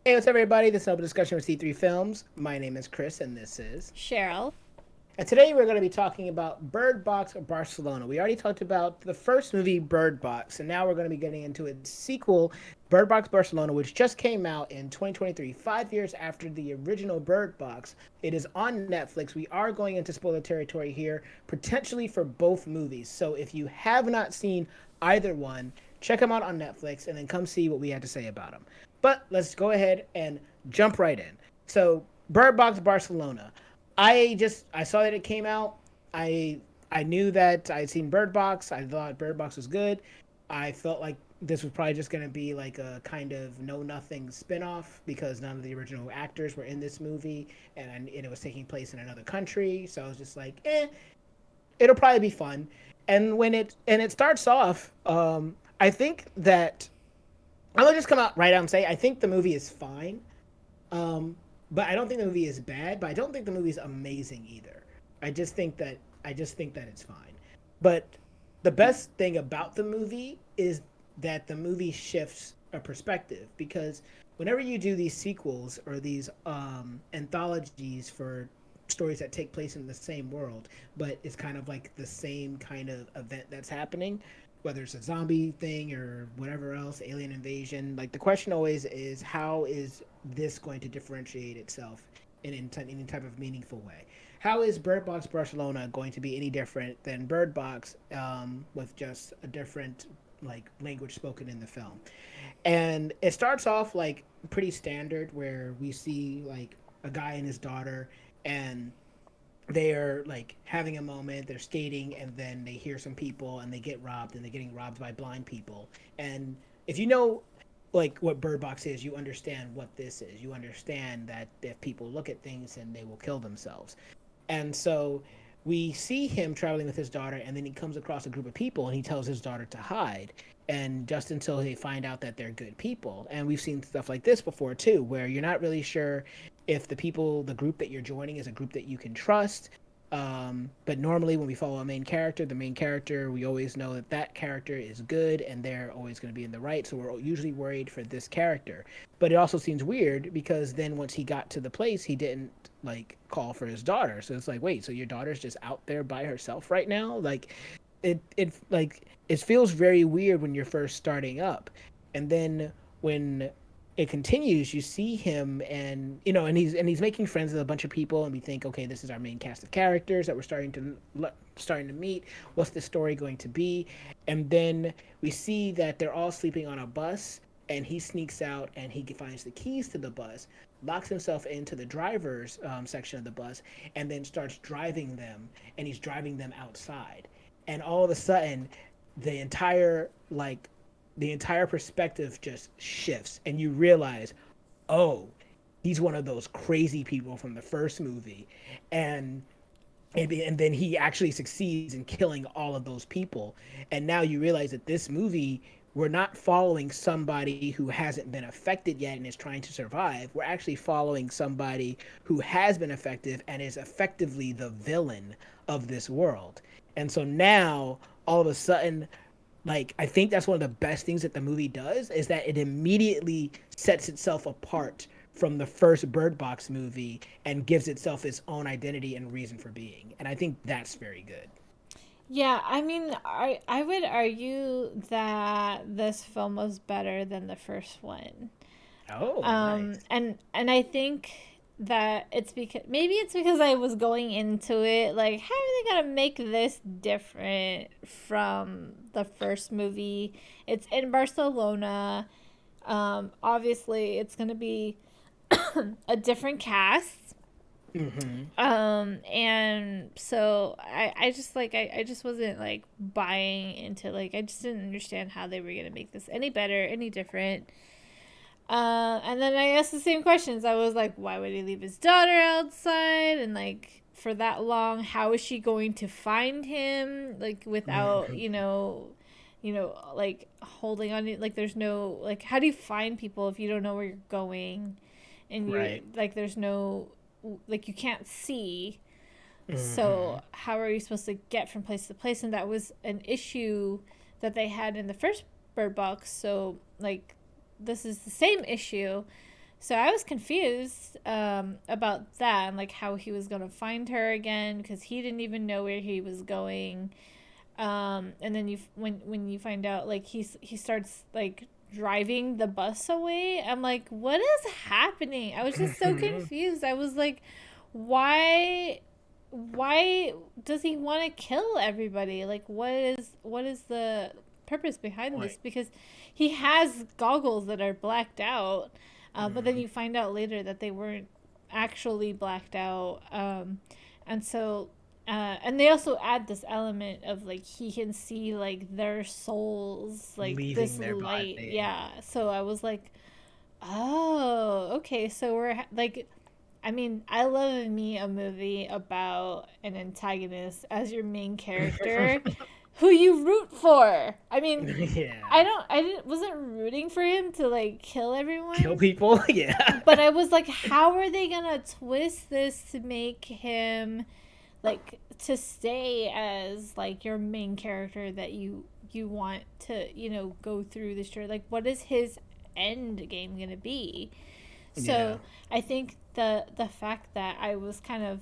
Hey, what's up, everybody? This is Open Discussion with C3 Films. My name is Chris, and this is. Cheryl. And today we're going to be talking about Bird Box Barcelona. We already talked about the first movie, Bird Box, and now we're going to be getting into its sequel, Bird Box Barcelona, which just came out in 2023, 5 years after the original Bird Box. It is on Netflix. We are going into spoiler territory here, potentially for both movies. So if you have not seen either one, check them out on Netflix and then come see what we had to say about them. But let's go ahead and jump right in. So, Bird Box Barcelona. I saw that it came out. I knew that I'd seen Bird Box. I thought Bird Box was good. I felt like this was probably just gonna be like a kind of know nothing spinoff because none of the original actors were in this movie, and it was taking place in another country. So I was just like, it'll probably be fun. And it starts off. I think that I'm gonna just come out right out and say I think the movie is fine. Um, but I don't think the movie is bad. But I don't think the movie is amazing either. I just think that it's fine. But the best thing about the movie is that the movie shifts a perspective because whenever you do these sequels or these anthologies for stories that take place in the same world, but it's kind of like the same kind of event that's happening, whether it's a zombie thing or whatever else, alien invasion. Like the question always is, how is this going to differentiate itself in any type of meaningful way? How is Bird Box Barcelona going to be any different than Bird Box with just a different like language spoken in the film? And it starts off like pretty standard where we see like a guy and his daughter, and they are like having a moment, they're skating, and then they hear some people and they get robbed, and they're getting robbed by blind people. And if you know like what Bird Box is, you understand what this is. You understand that if people look at things and they will kill themselves. And so we see him traveling with his daughter, and then he comes across a group of people and he tells his daughter to hide. And just until they find out that they're good people. And we've seen stuff like this before too, where you're not really sure if the group that you're joining is a group that you can trust. But normally, when we follow a main character, the main character, we always know that that character is good and they're always going to be in the right. So we're usually worried for this character. But it also seems weird because then once he got to the place, he didn't like call for his daughter. So it's like, wait, so your daughter's just out there by herself right now? Like, it feels very weird when you're first starting up, and then when it continues, you see him, and he's making friends with a bunch of people, and we think, okay, this is our main cast of characters that we're starting to meet. What's the story going to be? And then we see that they're all sleeping on a bus, and he sneaks out and he finds the keys to the bus, locks himself into the driver's section of the bus, and then starts driving them, and he's driving them outside. And all of a sudden, the entire like the entire perspective just shifts, and you realize, oh, he's one of those crazy people from the first movie. And and then he actually succeeds in killing all of those people. And now you realize that this movie, we're not following somebody who hasn't been affected yet and is trying to survive. We're actually following somebody who has been affected and is effectively the villain of this world. And so now, all of a sudden, like, I think that's one of the best things that the movie does is that it immediately sets itself apart from the first Bird Box movie and gives itself its own identity and reason for being. And I think that's very good. Yeah, I mean, I would argue that this film was better than the first one. Oh, nice. And I think that it's because I was going into it like, how are they gonna make this different from the first movie? It's in Barcelona. Obviously, it's gonna be a different cast. Mm-hmm. And so I just like I just wasn't like buying into, like, I just didn't understand how they were gonna make this any better, any different. And then I asked the same questions. I was like, why would he leave his daughter outside and like for that long? How is she going to find him like without, Mm-hmm. like holding on to, like, there's no, like, how do you find people if you don't know where you're going, and you Right. like there's no, like, you can't see. Mm-hmm. So how are you supposed to get from place to place? And that was an issue that they had in the first Bird Box. So like, this is the same issue. So I was confused about that and like how he was gonna find her again because he didn't even know where he was going. And then when you find out like he starts like driving the bus away, I'm like, what is happening? I was just so confused. I was like, why why does he want to kill everybody? Like what is the purpose behind this? Point. Because he has goggles that are blacked out, but then Mhm. you find out later that they weren't actually blacked out. And so and they also add this element of like he can see like their souls, like this Leaving their light. body. Yeah. So I was like, oh, okay. So we're like, I mean, I love me a movie about an antagonist as your main character who you root for. I mean, Yeah. I didn't wasn't rooting for him to like kill Kill everyone, people. Yeah. but I was like, how are they gonna twist this to make him like to stay as like your main character that you want to go through this story? Like, what is his end game gonna be? Yeah. So I think the fact that I was kind of,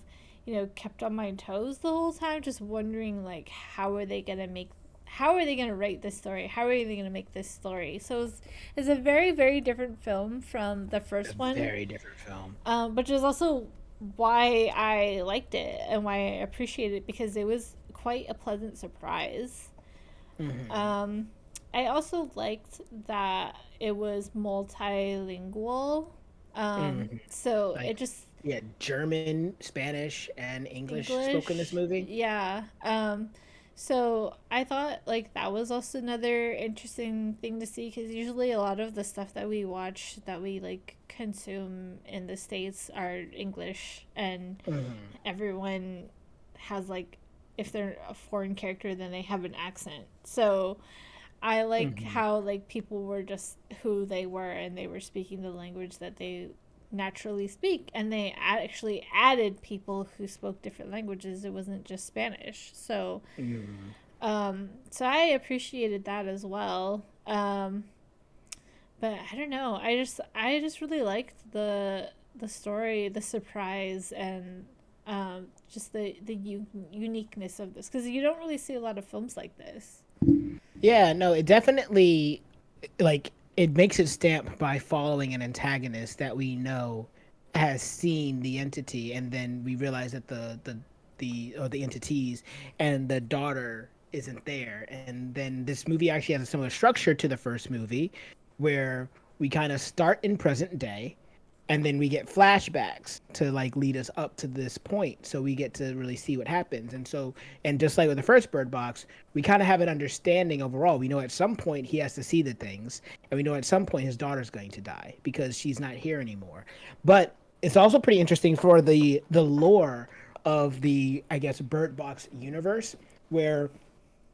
kept on my toes the whole time, just wondering like how are they gonna write this story? How are they gonna make this story? So it's a very very different film from the A first one, very different film. which is also why I liked it and why I appreciated it because it was quite a pleasant surprise. Hmm. Um, I also liked that it was multilingual. Hmm. So it Like, just yeah, German, Spanish, and English spoken in this English, movie. yeah. So I thought like that was also another interesting thing to see because usually a lot of the stuff that we watch that we like consume in the States are English, and Hmm. everyone has like, if they're a foreign character then they have an accent. So I like Hmm. how like people were just who they were and they were speaking the language that they naturally speak, and they actually added people who spoke different languages. It wasn't just Spanish. So Hmm. so I appreciated that as well. But I don't know. I just really liked the story, the surprise, and just the uniqueness of this because you don't really see a lot of films like this. Yeah, no, it definitely like it makes its stamp by following an antagonist that we know has seen the entity, and then we realize that the entities and the daughter isn't there, and then this movie actually has a similar structure to the first movie, where we kind of start in present day and then we get flashbacks to like lead us up to this point, so we get to really see what happens. And so, and just like with the first Bird Box, we kind of have an understanding overall. We know at some point he has to see the things, and we know at some point his daughter's going to die because she's not here anymore. But it's also pretty interesting for the lore of the, I guess, Bird Box universe, where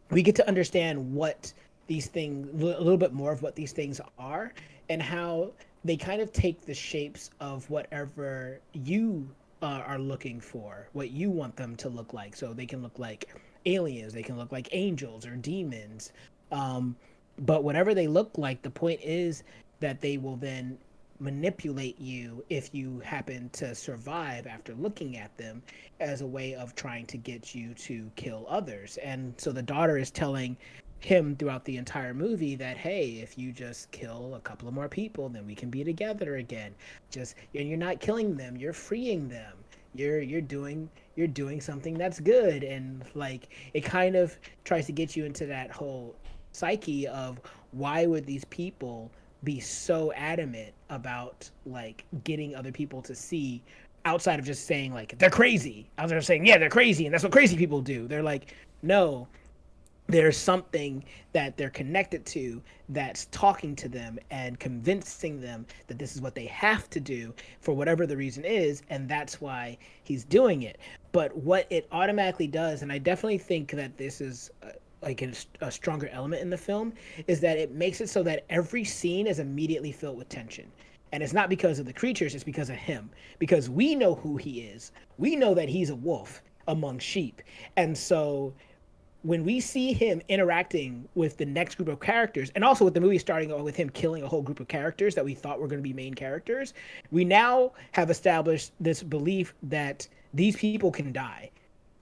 we get to understand what these things, a little bit more of what these things are, and how they kind of take the shapes of whatever you are looking for, what you want them to look like. So they can look like aliens, they can look like angels or demons. Um, but whatever they look like, the point is that they will then manipulate you if you happen to survive after looking at them, as a way of trying to get you to kill others. And so the daughter is telling him throughout the entire movie that, hey, if you just kill a couple of more people, then we can be together again. Just, and you're not killing them, you're freeing them. You're doing something that's good. And like it kind of tries to get you into that whole psyche of why would these people be so adamant about like getting other people to see, outside of just saying like they're crazy. Outside of saying, yeah, they're crazy and that's what crazy people do. They're like, no, there's something that they're connected to that's talking to them and convincing them that this is what they have to do for whatever the reason is, and that's why he's doing it. But what it automatically does, and I definitely think that this is like a stronger element in the film, is that it makes it so that every scene is immediately filled with tension. And it's not because of the creatures, it's because of him. Because we know who he is. We know that he's a wolf among sheep. And so when we see him interacting with the next group of characters, and also with the movie starting with him killing a whole group of characters that we thought were going to be main characters, we now have established this belief that these people can die.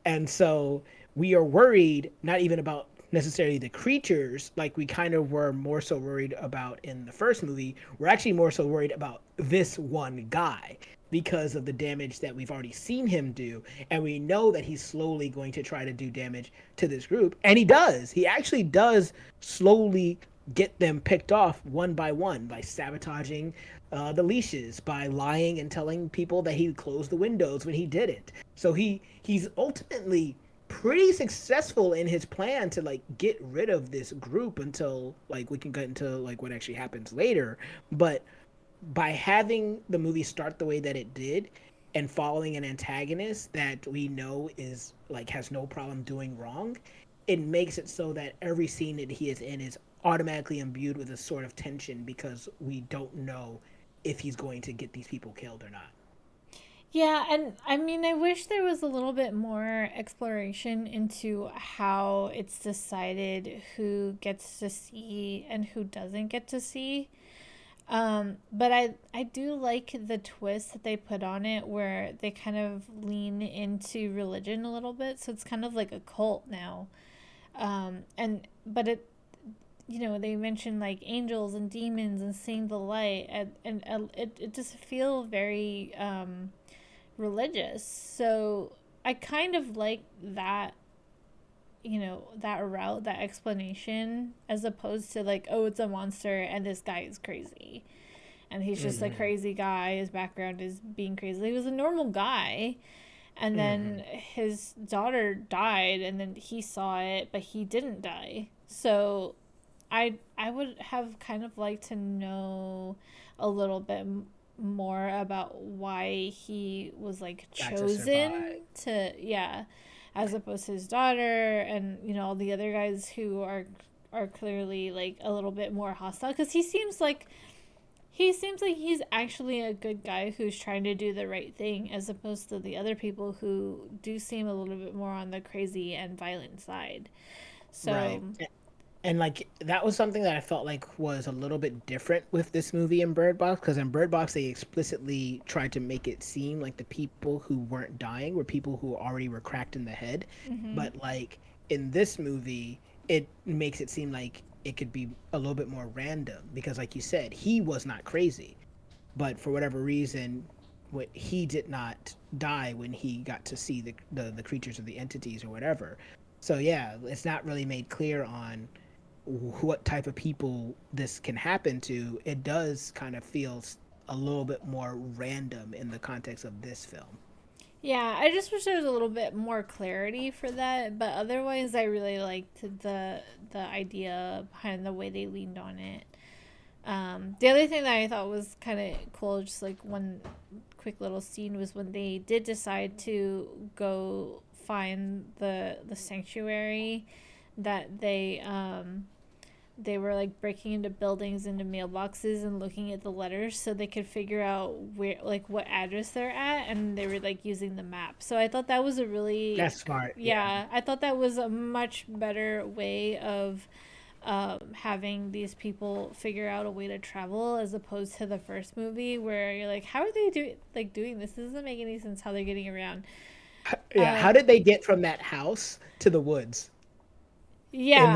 And so we are worried not even about necessarily the creatures like we kind of were more so worried about in the first movie. We're actually more so worried about this one guy because of the damage that we've already seen him do, and we know that he's slowly going to try to do damage to this group, and he does. He actually does slowly get them picked off one by sabotaging the leashes, by lying and telling people that he closed the windows when he didn't. So he's ultimately pretty successful in his plan to like get rid of this group until like we can get into like what actually happens later. But by having the movie start the way that it did and following an antagonist that we know is like has no problem doing wrong, it makes it so that every scene that he is in is automatically imbued with a sort of tension because we don't know if he's going to get these people killed or not. Yeah, and I mean, I wish there was a little bit more exploration into how it's decided who gets to see and who doesn't get to see. But I do like the twist that they put on it where they kind of lean into religion a little bit. So it's kind of like a cult now. And but it they mention like angels and demons and seeing the light, and it just feel very religious. So I kind of like that, that route, that explanation, as opposed to like, oh, it's a monster and this guy is crazy. And he's just a Mm-hmm. crazy guy. His background is being crazy. He was a normal guy. And Mm-hmm. then his daughter died, and then he saw it, but he didn't die. So I would have kind of liked to know a little bit more about why he was like Got to survive. chosen to, yeah, as opposed to his daughter and all the other guys who are clearly like a little bit more hostile, because he seems like he's actually a good guy who's trying to do the right thing, as opposed to the other people who do seem a little bit more on the crazy and violent side. So Right. And like that was something that I felt like was a little bit different with this movie in Bird Box, because in Bird Box they explicitly tried to make it seem like the people who weren't dying were people who already were cracked in the head. mm-hmm. But like in this movie, it makes it seem like it could be a little bit more random because like you said, he was not crazy, but for whatever reason what he did not die when he got to see the creatures or the entities or whatever. So yeah, it's not really made clear on what type of people this can happen to. It does kind of feel a little bit more random in the context of this film. Yeah, I just wish there was a little bit more clarity for that, but otherwise I really liked the idea behind the way they leaned on it. The other thing that I thought was kind of cool, just like one quick little scene, was when they did decide to go find the sanctuary, that they were like breaking into buildings, into mailboxes, and looking at the letters so they could figure out where, like, what address they're at, and they were like using the map. So I thought that was a really, That's smart. Yeah. yeah, I thought that was a much better way of having these people figure out a way to travel, as opposed to the first movie where you're like, how are they doing this? This doesn't make any sense how they're getting around. Yeah. How Um, did they get from that house to the woods yeah,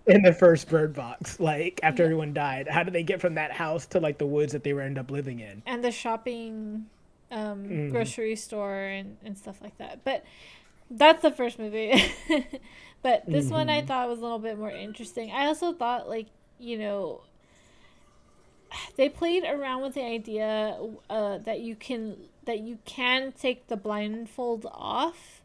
in the first Bird Box? Like after yeah, everyone died, how did they get from that house to like the woods that they were end up living in? and the shopping Mm-hmm. grocery store and stuff like that. But that's the first movie. But this one I Mm-hmm. thought was a little bit more interesting. I also thought, like, they played around with the idea that you can take the blindfold off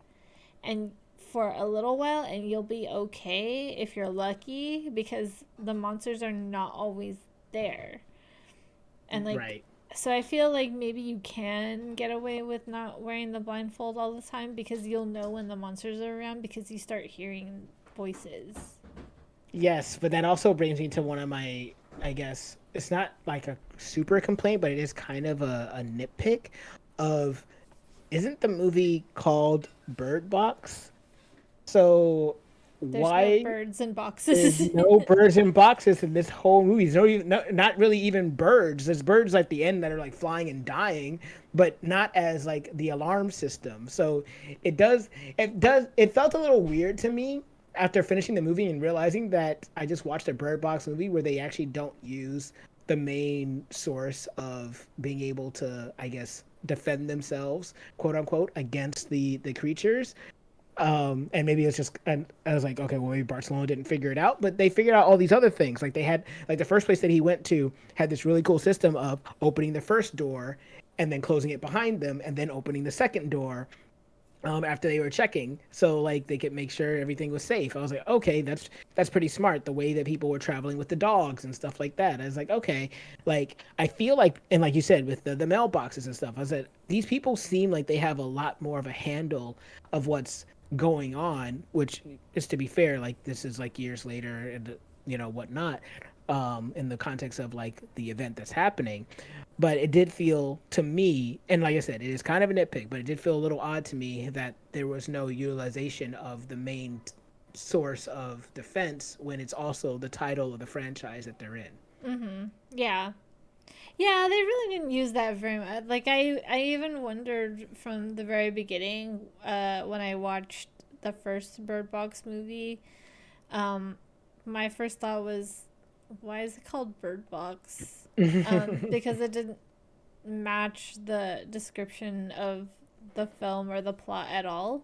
and for a little while, and you'll be okay if you're lucky, because the monsters are not always there. And like, Right. so I feel like maybe you can get away with not wearing the blindfold all the time, because you'll know when the monsters are around, because you start hearing voices. Yes, but that also brings me to one of my, I guess, it's not like a super complaint, but it is kind of a nitpick of, isn't the movie called Bird Box? So There's no Why birds in there's boxes. no birds in boxes in this whole movie? There's not really even birds. There's birds at the end that are like flying and dying, but not as like the alarm system. So it does it felt a little weird to me after finishing the movie and realizing that I just watched a Bird Box movie where they actually don't use the main source of being able to, I guess, defend themselves, quote unquote, against the creatures. And maybe it's just, and I was like, okay, well, maybe Barcelona didn't figure it out, but they figured out all these other things. Like they had, like the first place that he went to had this really cool system of opening the first door and then closing it behind them and then opening the second door after they were checking, so like they could make sure everything was safe. I was like, okay, that's pretty smart. The way that people were traveling with the dogs and stuff like that. I was like, okay, like I feel like, and like you said with the mailboxes and stuff, I said these people seem like they have a lot more of a handle of what's going on. Which is, to be fair, like this is like years later and whatnot, in the context of like the event that's happening. But it did feel to me, and like I said, it is kind of a nitpick, but it did feel a little odd to me that there was no utilization of the main source of defense when it's also the title of the franchise that they're in. Yeah. Yeah, they really didn't use that very much. Like I even wondered from the very beginning, when I watched the first Bird Box movie, um, my first thought was, why is it called Bird Box? Because it didn't match the description of the film or the plot at all.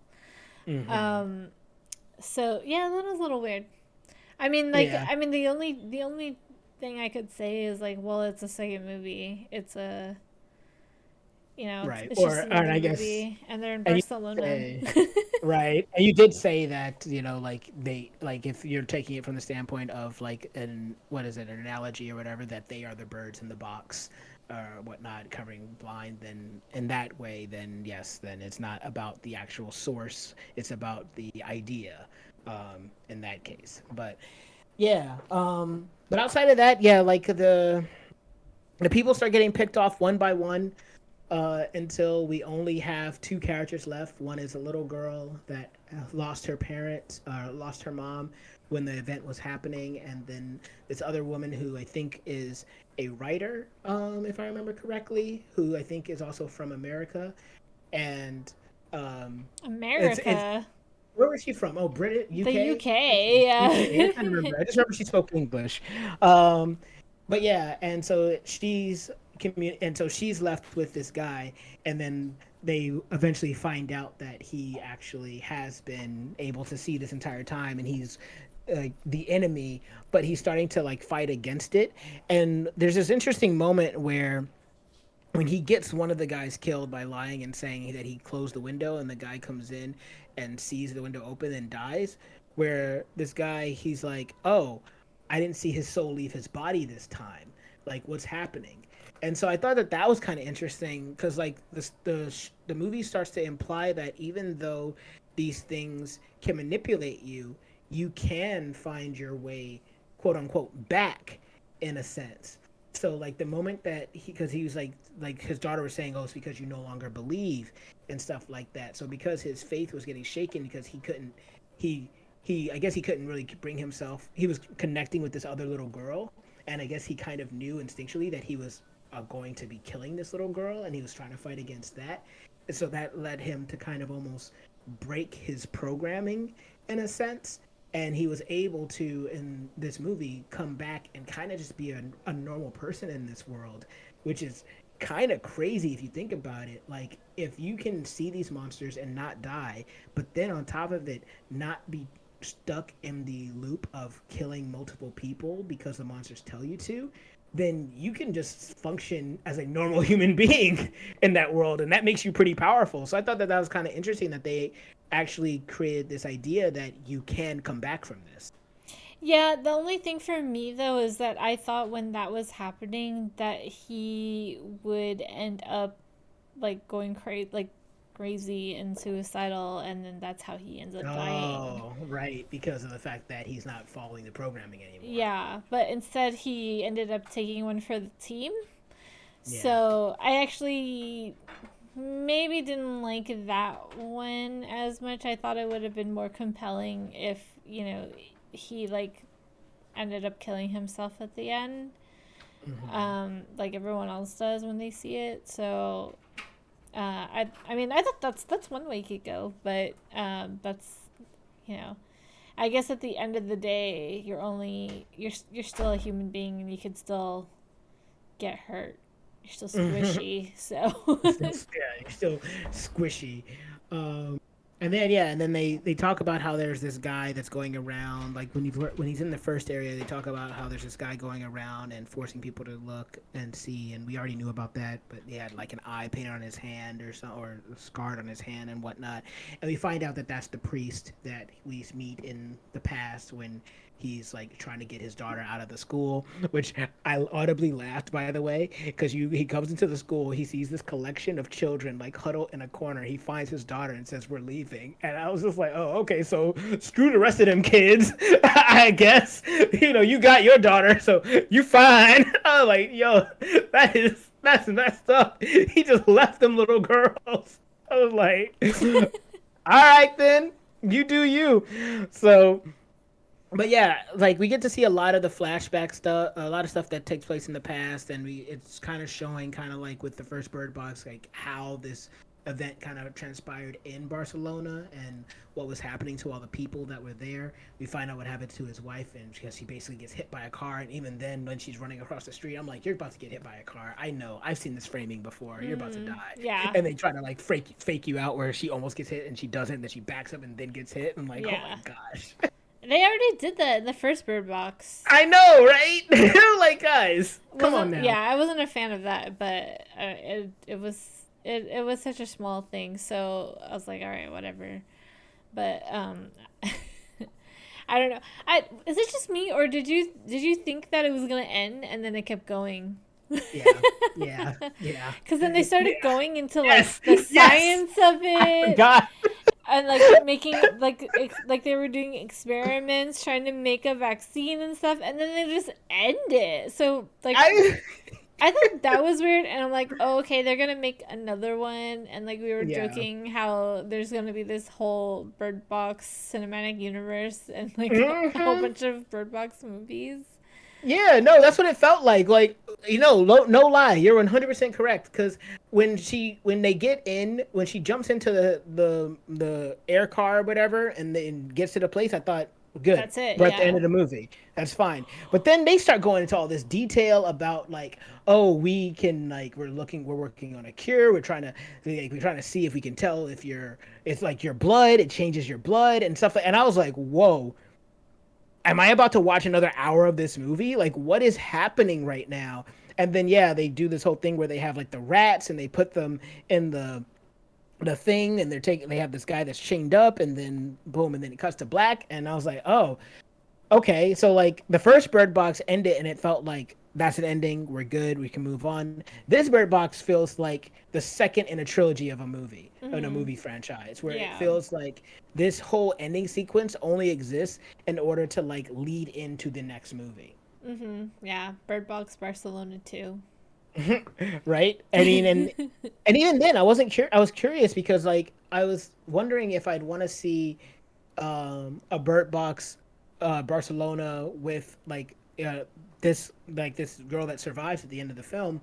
Hmm. Um, so yeah, that was a little weird. I mean, Yeah, the only thing I could say is like, well, it's a second movie. It's a right. it's just Or another I guess, movie, and they're in and you Barcelona. say, right, and you did say that like they, like if you're taking it from the standpoint of like an, what is it, an analogy or whatever, that they are the birds in the box or whatnot covering blind, then in that way, then yes, then it's not about the actual source, it's about the idea, in that case. But yeah, but outside of that, yeah, like the people start getting picked off one by one, until we only have two characters left. One is a little girl that lost her parents, lost her mom when the event was happening, and then this other woman who I think is a writer, if I remember correctly, who I think is also from America, and it's America, where was she from? Oh, Brit, the UK. UK. UK. I can't Yeah. remember. I just remember she spoke English. Um, but yeah, and so she's left with this guy, and then they eventually find out that he actually has been able to see this entire time, and he's like the enemy, but he's starting to like fight against it. And there's this interesting moment where when he gets one of the guys killed by lying and saying that he closed the window, and the guy comes in and sees the window open and dies, where this guy, he's like, oh, I didn't see his soul leave his body this time, like what's happening? And so I thought that that was kind of interesting because like the movie starts to imply that even though these things can manipulate you, you can find your way, quote unquote, back, in a sense. So like the moment that because he was like his daughter was saying, oh, it's because you no longer believe and stuff like that. So because his faith was getting shaken because he couldn't, he I guess he couldn't really bring himself, he was connecting with this other little girl, and I guess he kind of knew instinctually that he was going to be killing this little girl, and he was trying to fight against that. And so that led him to kind of almost break his programming in a sense, and he was able to, in this movie, come back and kind of just be a normal person in this world, which is kind of crazy if you think about it. Like if you can see these monsters and not die, but then on top of it not be stuck in the loop of killing multiple people because the monsters tell you to, then you can just function as a normal human being in that world, and that makes you pretty powerful. So I thought that that was kind of interesting that they actually created this idea that you can come back from this. Yeah, the only thing for me though is that I thought when that was happening that he would end up like going crazy, like crazy and suicidal, and then that's how he ends up dying. Oh, right, because of the fact that he's not following the programming anymore. Yeah, but instead he ended up taking one for the team. Yeah. So I actually maybe didn't like that one as much. I thought it would have been more compelling if, he like ended up killing himself at the end, Hmm. like everyone else does when they see it. So, I mean, I thought that's one way you could go, but that's you know, I guess at the end of the day, you're still a human being, and you could still get hurt. You're still squishy, so. Still, yeah, you're still squishy. Um, and then yeah, and then they talk about how there's this guy that's going around, like when he's in the first area, they talk about how there's this guy going around and forcing people to look and see, and we already knew about that, but he had like an eye painted on his hand or some or scarred on his hand and whatnot, and we find out that that's the priest that we meet in the past when he's like trying to get his daughter out of the school, which I audibly laughed, by the way, because you he comes into the school, he sees this collection of children like huddled in a corner. He finds his daughter and says, "We're leaving," and I was just like, "Oh, okay, so screw the rest of them kids, I guess. You got your daughter, so you fine." I was like, "Yo, that's messed up." He just left them little girls. I was like, "All right then, you do you." So but yeah, like we get to see a lot of the flashback stuff, a lot of stuff that takes place in the past, and it's kind of showing, kind of like with the first Bird Box, like how this event kind of transpired in Barcelona and what was happening to all the people that were there. We find out what happened to his wife, and because she basically gets hit by a car, and even then, when she's running across the street, I'm like, "You're about to get hit by a car. I know. I've seen this framing before. You're about to die." Yeah, And they try to like fake you out where she almost gets hit and she doesn't, and then she backs up and then gets hit. I'm like, "Oh my yeah. gosh." They already did that in the first Bird Box. I know, right? Like, guys, come on Wasn't now. Yeah, I wasn't a fan of that, but it was such a small thing, so I was like, all right, whatever. But I don't know. I Is it just me, or did you think that it was gonna end and then it kept going? Yeah, yeah, yeah, Because then they started yeah. going into like Yes, the yes. science of I it, forgot. and like making like they were doing experiments trying to make a vaccine and stuff, and then they just end it. So like I. I thought that was weird, and I'm like, oh, okay, they're gonna make another one, and like we were Yeah. joking how there's gonna be this whole Bird Box cinematic universe and like a whole Hmm. bunch of Bird Box movies. Yeah, no, that's what it felt like. Like, no lie, you're 100% correct. Because when they get in, when she jumps into the air car or whatever, and then gets to the place, I thought, good, That's it, we're at the end yeah. of the movie. That's fine. But then they start going into all this detail about like, oh, we can like we're working on a cure. We're trying to see if we can tell if it's like your blood, it changes your blood and stuff. And I was like, whoa, am I about to watch another hour of this movie? Like, what is happening right now? And then yeah, they do this whole thing where they have like the rats and they put them in the thing, and they have this guy that's chained up, and then boom, and then it cuts to black, and I was like, oh, okay. So like the first Bird Box ended, and it felt like that's an ending. We're good. We can move on. This Bird Box feels like the second in a trilogy of a movie, in a Mm-hmm. movie franchise, where it Yeah. feels like this whole ending sequence only exists in order to like lead into the next movie. Mm-hmm. Yeah. Bird Box Barcelona too. Right? I mean, and even then, I was curious because like I was wondering if I'd want to see a Bird Box Barcelona with this girl that survives at the end of the film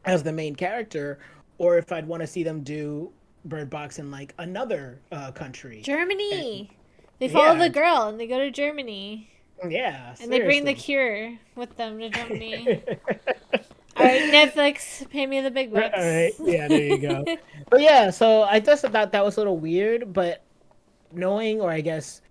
as the main character, or if I'd want to see them do Bird Box in like another country. And Germany. They follow the yeah, girl and they go to Germany. yeah, And they bring the seriously. cure with them to Germany. All right, Netflix, pay me the big All right, bucks. yeah, there you go. But yeah, so I just thought that was a little weird, but knowing, or I guess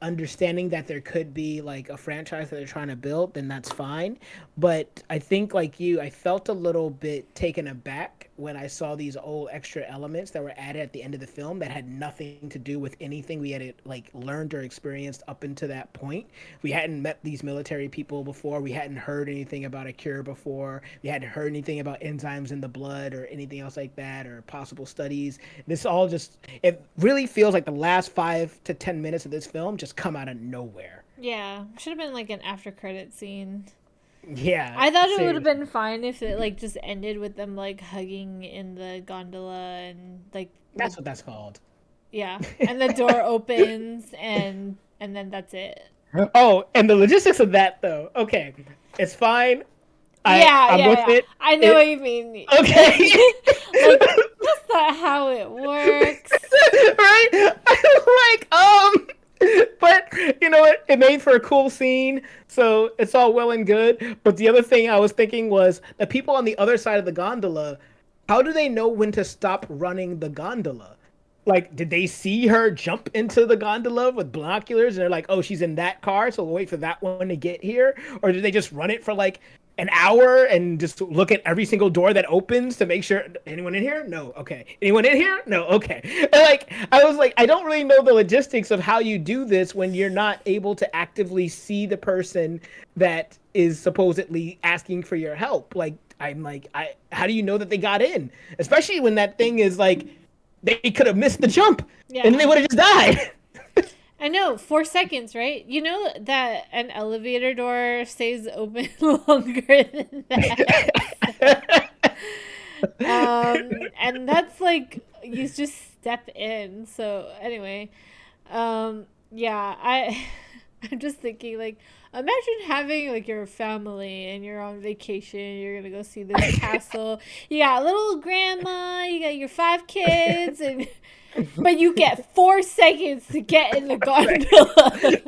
understanding that there could be like a franchise that they're trying to build, then that's fine. But I think like you, I felt a little bit taken aback when I saw these old extra elements that were added at the end of the film that had nothing to do with anything we had like learned or experienced up until that point. We hadn't met these military people before. We hadn't heard anything about a cure before. We hadn't heard anything about enzymes in the blood or anything else like that, or possible studies. This all just, it really feels like the last 5 to 10 minutes of this film just come out of nowhere. Yeah, should have been like an after credit scene. Yeah, I thought it would have seriously. been fine if it like just ended with them like hugging in the gondola and like the That's what that's called. yeah, and the door opens and then that's it. Oh, and the logistics of that though. Okay, it's fine. Yeah, I'm yeah, with yeah. it. I know what It you mean. okay. Like that's not how it works. Right? Like, but you know what? It made for a cool scene, so it's all well and good. But the other thing I was thinking was the people on the other side of the gondola, how do they know when to stop running the gondola? Like, did they see her jump into the gondola with binoculars and they're like, oh, she's in that car, so we'll wait for that one to get here? Or did they just run it for like an hour and just look at every single door that opens to make sure anyone in here? No, okay. Anyone in here? No, okay. And like I was like, I don't really know the logistics of how you do this when you're not able to actively see the person that is supposedly asking for your help. Like I'm like, I how do you know that they got in? Especially when that thing is like they could have missed the jump and they Yeah. would have just died. I know, 4 seconds, right? You know that an elevator door stays open longer than that. And that's like you just step in. So anyway, yeah, I'm just thinking like imagine having like your family and you're on vacation, you're gonna go see this castle. You got little grandma, you got your 5 kids, and but you get 4 seconds to get in the gondola.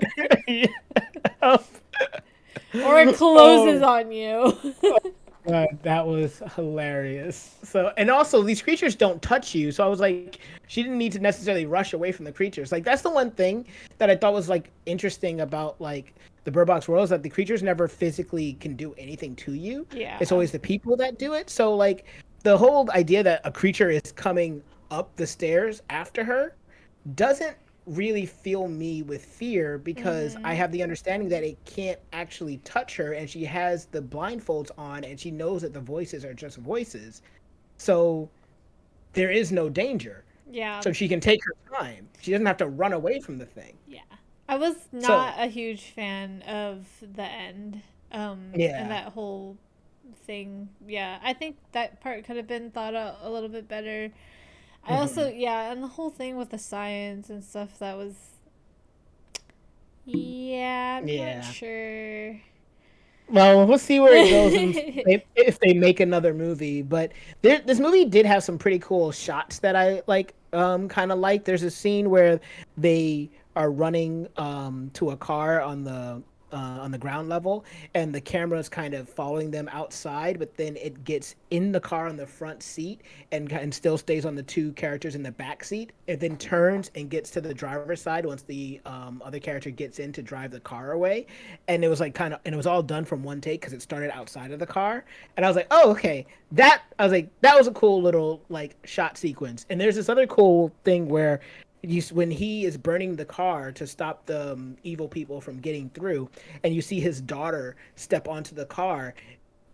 Or it closes Oh, on you. that was hilarious. So, and also these creatures don't touch you. So I was like, she didn't need to necessarily rush away from the creatures. Like that's the one thing that I thought was like interesting about like the Bird Box world is that the creatures never physically can do anything to you. It's Yeah. always the people that do it. So like the whole idea that a creature is coming up the stairs after her doesn't really fill me with fear because I Mm-hmm. have the understanding that it can't actually touch her and she has the blindfolds on and she knows that the voices are just voices. So there is no danger. Yeah. So she can take her time. She doesn't have to run away from the thing. Yeah. I was So, not a huge fan of the end. And yeah. that whole thing. Yeah. I think that part could have been thought out a little bit better. I also, Hmm. yeah, and the whole thing with the science and stuff that was, yeah, I'm not Yeah. sure. Well, we'll see where it goes and if they make another movie. But this movie did have some pretty cool shots that I like, kind of like. There's a scene where they are running to a car on the ground level, and the camera is kind of following them outside, but then it gets in the car on the front seat and still stays on the two characters in the back seat. It then turns and gets to the driver's side once the other character gets in to drive the car away, and it was like kind of and it was all done from one take because it started outside of the car, and I was like, oh okay, that I was like that was a cool little like shot sequence. And there's this other cool thing where when he is burning the car to stop the evil people from getting through, and you see his daughter step onto the car,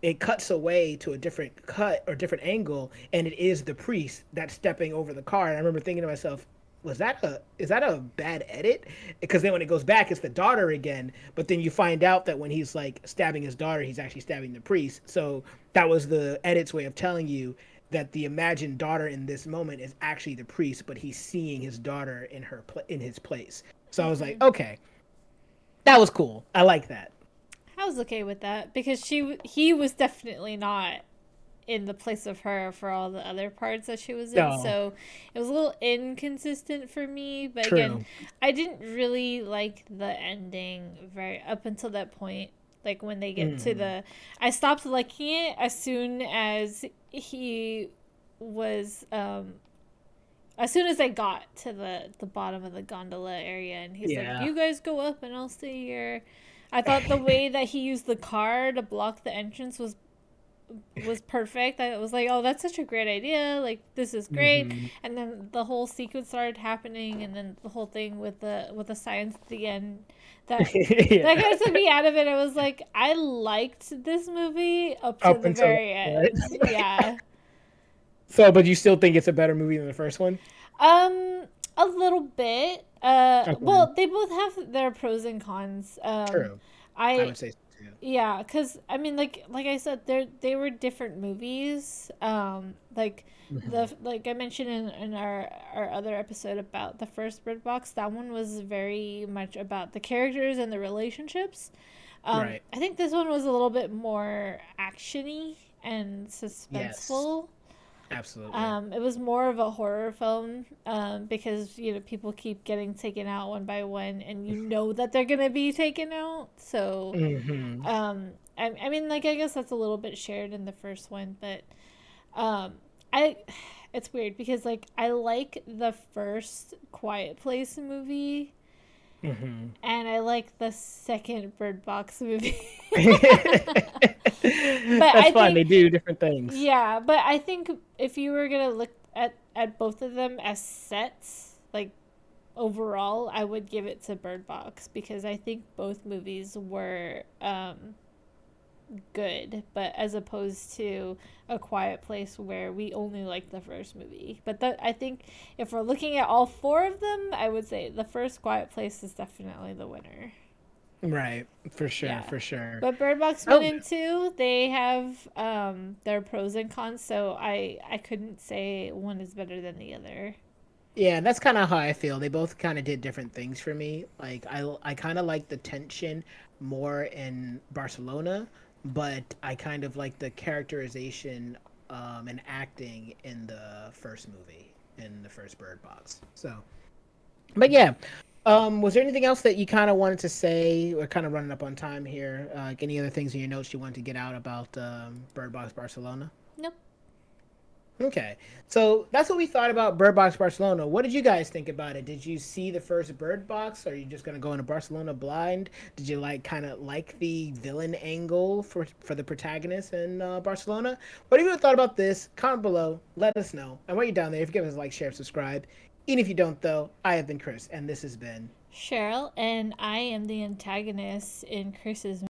it cuts away to a different cut or different angle, and it is the priest that's stepping over the car. And I remember thinking to myself, was that a is that a bad edit? Because then when it goes back, it's the daughter again. But then you find out that when he's like stabbing his daughter, he's actually stabbing the priest. So that was the edit's way of telling you that the imagined daughter in this moment is actually the priest, but he's seeing his daughter in in his place. So I was Mm-hmm. like, okay, that was cool. I like that. I was okay with that because he was definitely not in the place of her for all the other parts that she was in. No, So it was a little inconsistent for me. But again, true. I didn't really like the ending very up until that point. Like when they get to Mm. the, I stopped liking it as soon as he was, as soon as I got to the bottom of the gondola area, and he's like, Yeah. "You guys go up, and I'll stay here." I thought the way that he used the car to block the entrance was perfect. I was like, oh, that's such a great idea. Like, this is great. Hmm. And then the whole sequence started happening, and then the whole thing with the science at the end that that Yeah. kind of took me out of it. I was like, I liked this movie up to Up the until very that end. part. Yeah. So, but you still think it's a better movie than the first one? A little bit. Okay. Well, they both have their pros and cons. True. I I would say so too. Yeah, because I mean, like I said, they were different movies. Like Hmm. like I mentioned in our other episode about the first Bird Box, that one was very much about the characters and the relationships. Right. I think this one was a little bit more actiony and Yes. suspenseful. Absolutely. It was more of a horror film because people keep getting taken out one by one, and you know that they're gonna be taken out. So, Hmm. I mean, like I guess that's a little bit shared in the first one, but um, I it's weird because like I like the first Quiet Place movie, Hmm. and I like the second Bird Box movie. But That's I fine. think They do different things. Yeah, but I think if you were gonna look at both of them as sets, like overall, I would give it to Bird Box because I think both movies were good, but as opposed to A Quiet Place where we only like the first movie. But I think if we're looking at all four of them, I would say the first Quiet Place is definitely the winner. Right. For sure. Yeah. For sure. But Bird Box 1 Oh, and 2, they have their pros and cons, so I couldn't say one is better than the other. yeah, that's kind of how I feel. They both kind of did different things for me. Like I kind of like the tension more in Barcelona, but I kind of like the characterization and acting in the first movie, in the first Bird Box. So, but yeah, was there anything else that you kind of wanted to say? We're kind of running up on time here. Like any other things in your notes you wanted to get out about Bird Box Barcelona? Nope. Okay, so that's what we thought about Bird Box Barcelona. What did you guys think about it? Did you see the first Bird Box? Or are you just gonna go into Barcelona blind? Did you like kind of like the villain angle for the protagonist in Barcelona? What have you thought about this? Comment below. Let us know. And while you're down there, if you give us a like, share, subscribe. Even if you don't, though, I have been Chris, and this has been Cheryl, and I am the antagonist in Chris's